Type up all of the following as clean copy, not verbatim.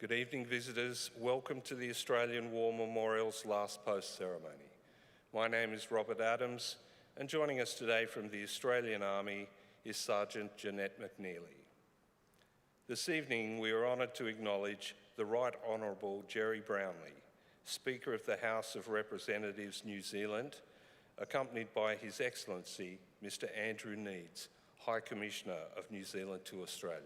Good evening, visitors. Welcome to the Australian War Memorial's last post ceremony. My name is Robert Adams, and joining us today from the Australian Army is Sergeant Jeanette McNeely. This evening, we are honoured to acknowledge the Right Honourable Jerry Brownlee, Speaker of the House of Representatives, New Zealand, accompanied by His Excellency, Mr. Andrew Needs, High Commissioner of New Zealand to Australia.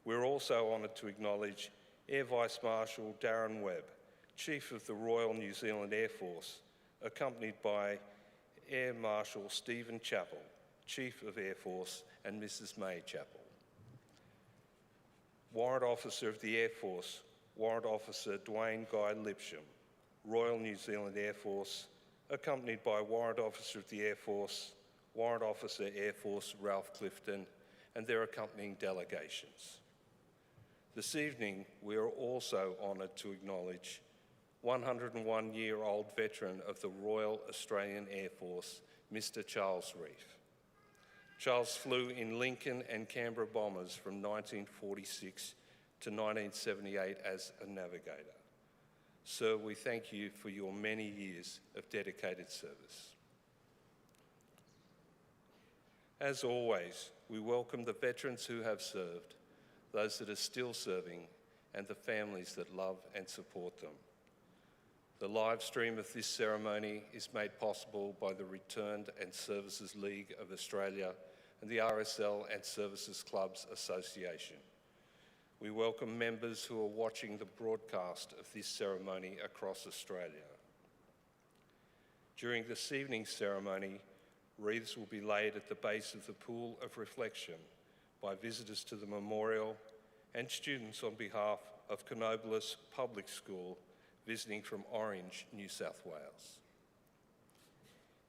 We're also honoured to acknowledge Air Vice Marshal Darren Webb, Chief of the Royal New Zealand Air Force, accompanied by Air Marshal Stephen Chappell, Chief of Air Force, and Mrs. May Chappell. Warrant Officer of the Air Force, Warrant Officer Dwayne Guy Lipsham, Royal New Zealand Air Force, accompanied by Warrant Officer of the Air Force, Warrant Officer Air Force Ralph Clifton, and their accompanying delegations. This evening, we are also honoured to acknowledge 101-year-old veteran of the Royal Australian Air Force, Mr. Charles Reef. Charles flew in Lincoln and Canberra bombers from 1946 to 1978 as a navigator. Sir, we thank you for your many years of dedicated service. As always, we welcome the veterans who have served, those that are still serving, and the families that love and support them. The live stream of this ceremony is made possible by the Returned and Services League of Australia and the RSL and Services Clubs Association. We welcome members who are watching the broadcast of this ceremony across Australia. During this evening's ceremony, wreaths will be laid at the base of the Pool of Reflection by visitors to the memorial and students on behalf of Canobolas Public School visiting from Orange, New South Wales.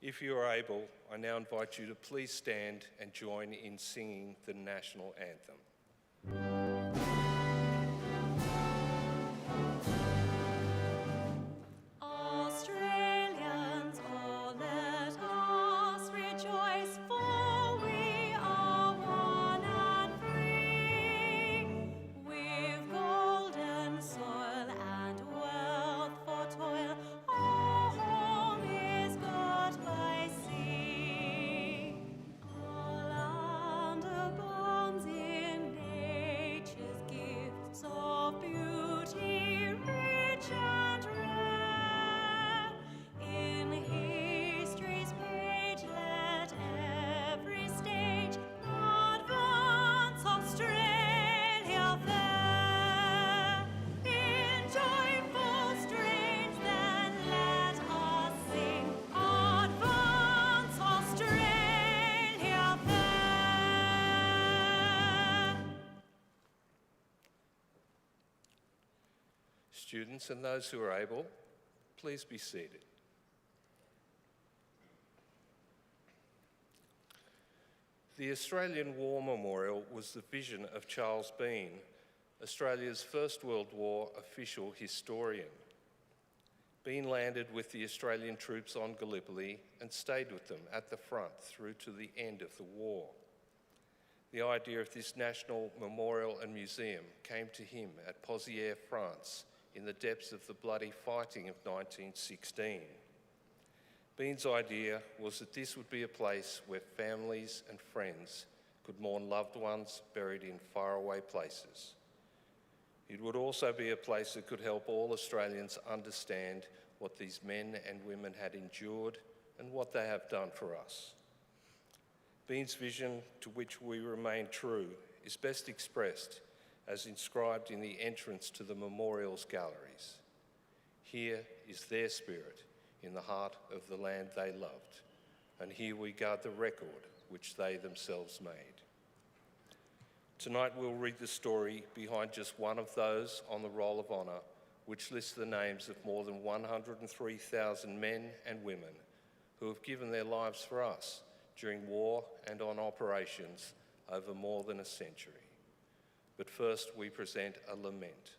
If you are able, I now invite you to please stand and join in singing the national anthem. Students and those who are able, please be seated. The Australian War Memorial was the vision of Charles Bean, Australia's First World War official historian. Bean landed with the Australian troops on Gallipoli and stayed with them at the front through to the end of the war. The idea of this national memorial and museum came to him at Pozières, France, in the depths of the bloody fighting of 1916. Bean's idea was that this would be a place where families and friends could mourn loved ones buried in faraway places. It would also be a place that could help all Australians understand what these men and women had endured and what they have done for us. Bean's vision, to which we remain true, is best expressed as inscribed in the entrance to the memorial's galleries. Here is their spirit in the heart of the land they loved, and here we guard the record which they themselves made. Tonight we'll read the story behind just one of those on the Roll of Honour, which lists the names of more than 103,000 men and women who have given their lives for us during war and on operations over more than a century. But first we present a lament,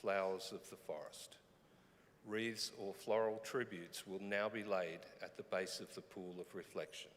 Flowers of the Forest. Wreaths or floral tributes will now be laid at the base of the Pool of Reflection.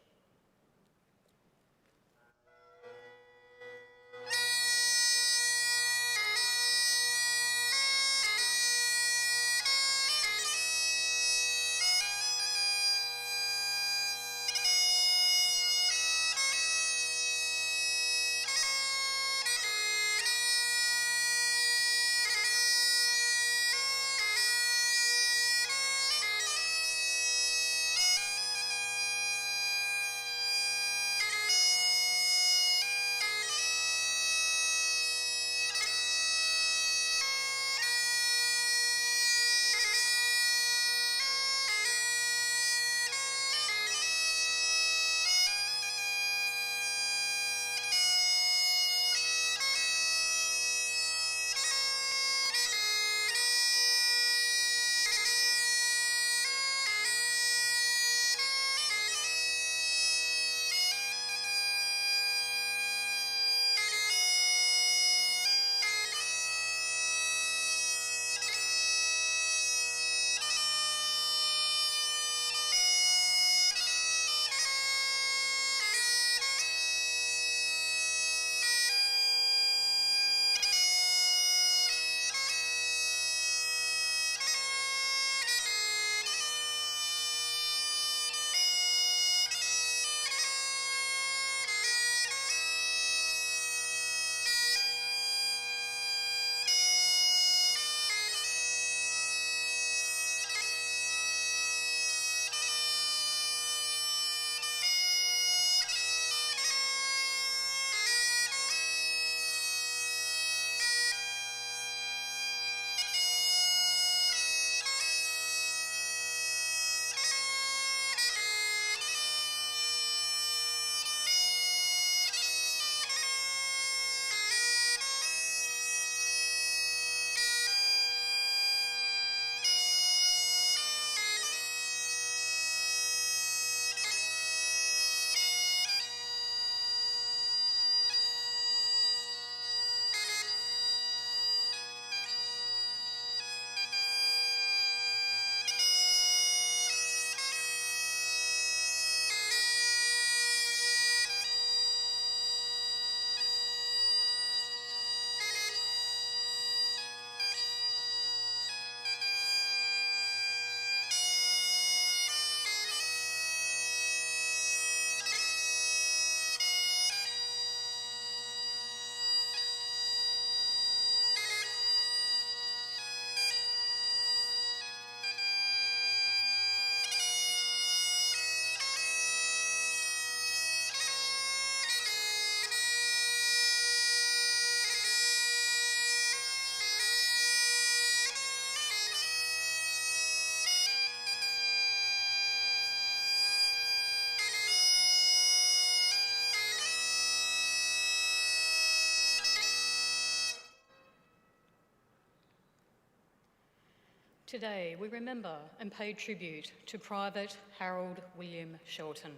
Today, we remember and pay tribute to Private Harold William Shelton.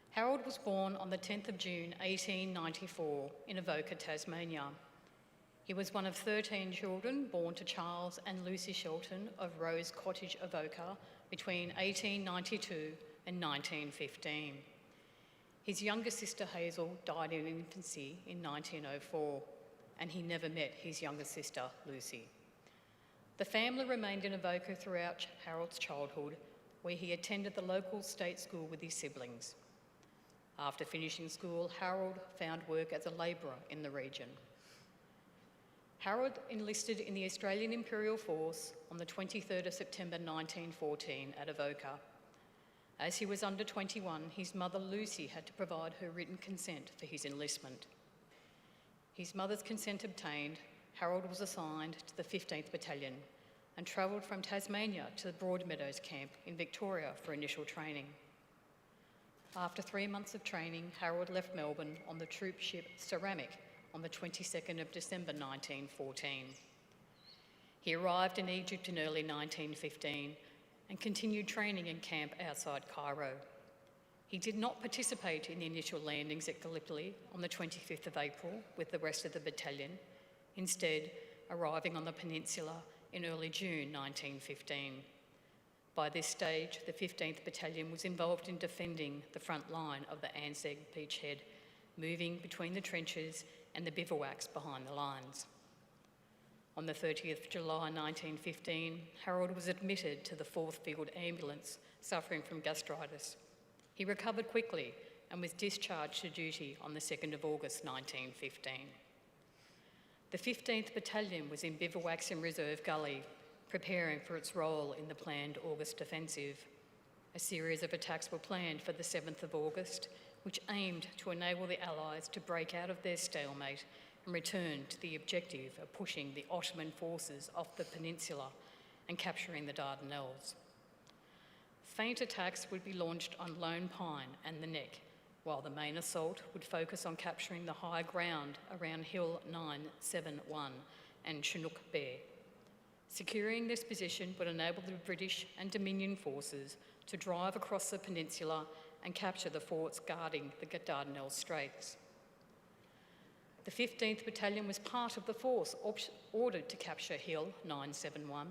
Harold was born on the 10th of June 1894 in Avoca, Tasmania. He was one of 13 children born to Charles and Lucy Shelton of Rose Cottage, Avoca, between 1892 and 1915. His younger sister Hazel died in infancy in 1904, and he never met his younger sister Lucy. The family remained in Avoca throughout Harold's childhood, where he attended the local state school with his siblings. After finishing school, Harold found work as a labourer in the region. Harold enlisted in the Australian Imperial Force on the 23rd of September 1914 at Avoca. As he was under 21, his mother Lucy had to provide her written consent for his enlistment. His mother's consent obtained, Harold was assigned to the 15th Battalion and travelled from Tasmania to the Broadmeadows camp in Victoria for initial training. After 3 months of training, Harold left Melbourne on the troop ship Ceramic on the 22nd of December 1914. He arrived in Egypt in early 1915 and continued training in camp outside Cairo. He did not participate in the initial landings at Gallipoli on the 25th of April with the rest of the battalion, instead arriving on the peninsula in early June 1915. By this stage, the 15th Battalion was involved in defending the front line of the Anzac beachhead, moving between the trenches and the bivouacs behind the lines. On the 30th of July 1915, Harold was admitted to the 4th Field Ambulance, suffering from gastritis. He recovered quickly and was discharged to duty on the 2nd of August 1915. The 15th Battalion was in bivouacs in Reserve Gully, preparing for its role in the planned August offensive. A series of attacks were planned for the 7th of August, which aimed to enable the Allies to break out of their stalemate and return to the objective of pushing the Ottoman forces off the peninsula and capturing the Dardanelles. Feint attacks would be launched on Lone Pine and the Neck, while the main assault would focus on capturing the high ground around Hill 971 and Chinook Bear. Securing this position would enable the British and Dominion forces to drive across the peninsula and capture the forts guarding the Dardanelles Straits. The 15th Battalion was part of the force ordered to capture Hill 971.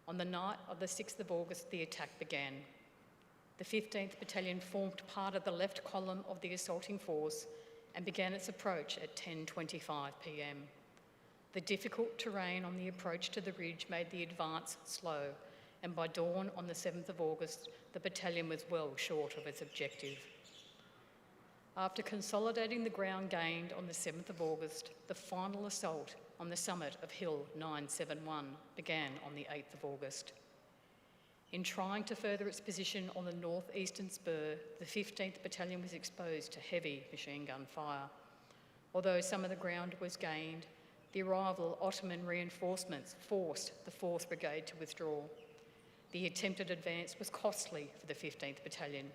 On the night of the 6th of August, the attack began. The 15th Battalion formed part of the left column of the assaulting force and began its approach at 10:25 p.m. The difficult terrain on the approach to the ridge made the advance slow, and by dawn on the 7th of August, the battalion was well short of its objective. After consolidating the ground gained on the 7th of August, the final assault on the summit of Hill 971 began on the 8th of August. In trying to further its position on the northeastern spur, the 15th Battalion was exposed to heavy machine gun fire. Although some of the ground was gained, the arrival of Ottoman reinforcements forced the 4th Brigade to withdraw. The attempted advance was costly for the 15th Battalion,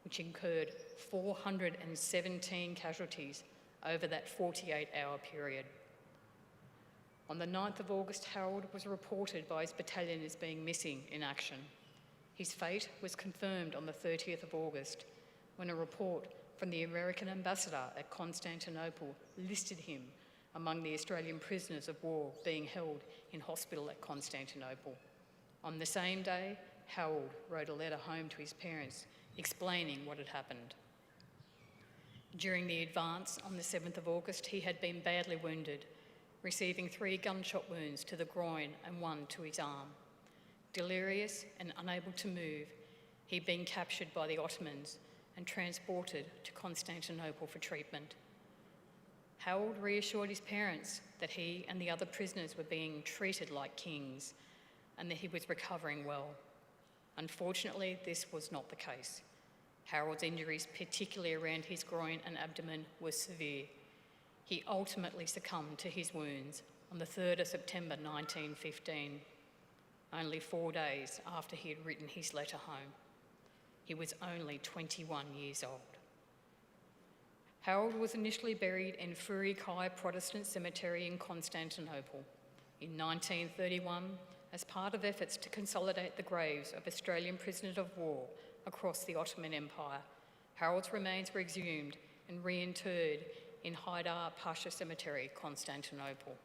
which incurred 417 casualties over that 48-hour period. On the 9th of August, Harold was reported by his battalion as being missing in action. His fate was confirmed on the 30th of August when a report from the American ambassador at Constantinople listed him among the Australian prisoners of war being held in hospital at Constantinople. On the same day, Harold wrote a letter home to his parents explaining what had happened. During the advance on the 7th of August, he had been badly wounded, receiving 3 gunshot wounds to the groin and 1 to his arm. Delirious and unable to move, he'd been captured by the Ottomans and transported to Constantinople for treatment. Harold reassured his parents that he and the other prisoners were being treated like kings and that he was recovering well. Unfortunately, this was not the case. Harold's injuries, particularly around his groin and abdomen, were severe. He ultimately succumbed to his wounds on the 3rd of September 1915, only 4 days after he had written his letter home. He was only 21 years old. Harold was initially buried in Furi Kai Protestant Cemetery in Constantinople. In 1931, as part of efforts to consolidate the graves of Australian prisoners of war across the Ottoman Empire, Harold's remains were exhumed and reinterred in Haydar Pasha Cemetery, Constantinople.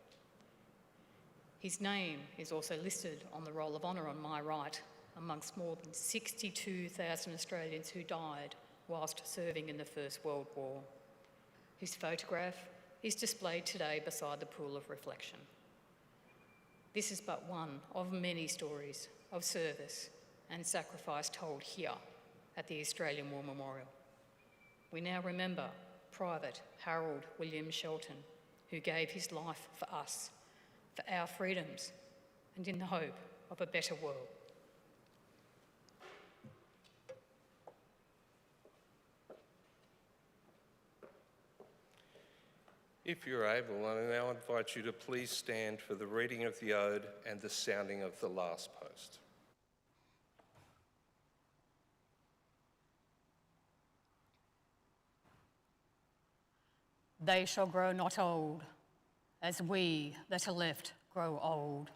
His name is also listed on the Roll of Honour on my right, amongst more than 62,000 Australians who died whilst serving in the First World War. His photograph is displayed today beside the pool of reflection. This is but one of many stories of service and sacrifice told here at the Australian War Memorial. We now remember Private Harold William Shelton, who gave his life for us, for our freedoms, and in the hope of a better world. If you're able, I now invite you to please stand for the reading of the ode and the sounding of the last post. They shall grow not old, as we that are left grow old.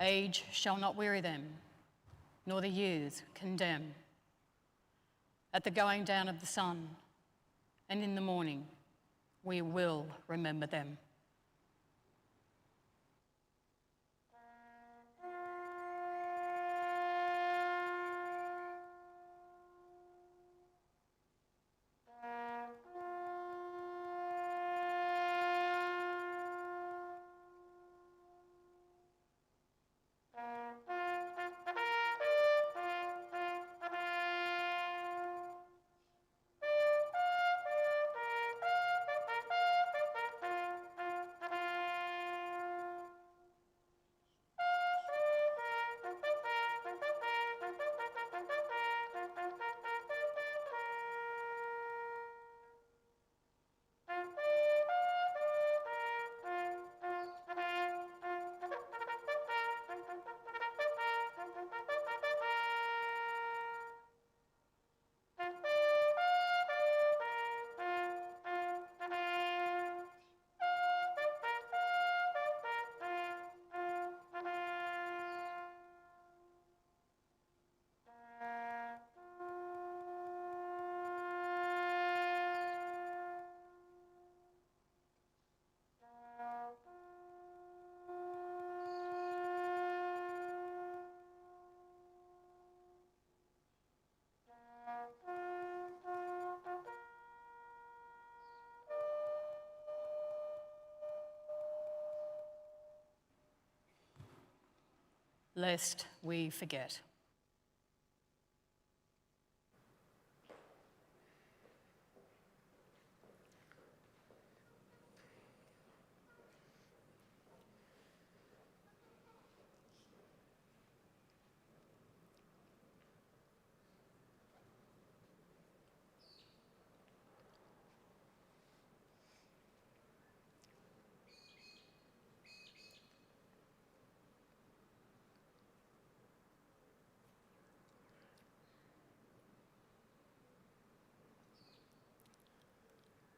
Age shall not weary them, nor the years condemn. At the going down of the sun, and in the morning, we will remember them. Lest we forget.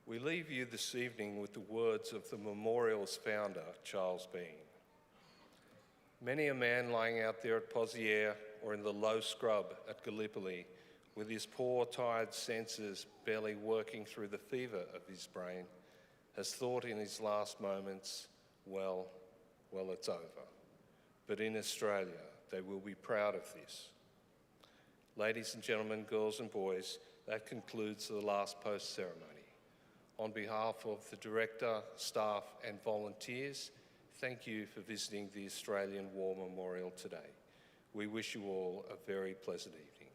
We leave you this evening with the words of the memorial's founder, Charles Bean. Many a man lying out there at Pozières or in the low scrub at Gallipoli, with his poor, tired senses barely working through the fever of his brain, has thought in his last moments, well, it's over. But in Australia, they will be proud of this. Ladies and gentlemen, girls and boys, that concludes the last post ceremony. On behalf of the Director, staff and volunteers, thank you for visiting the Australian War Memorial today. We wish you all a very pleasant evening.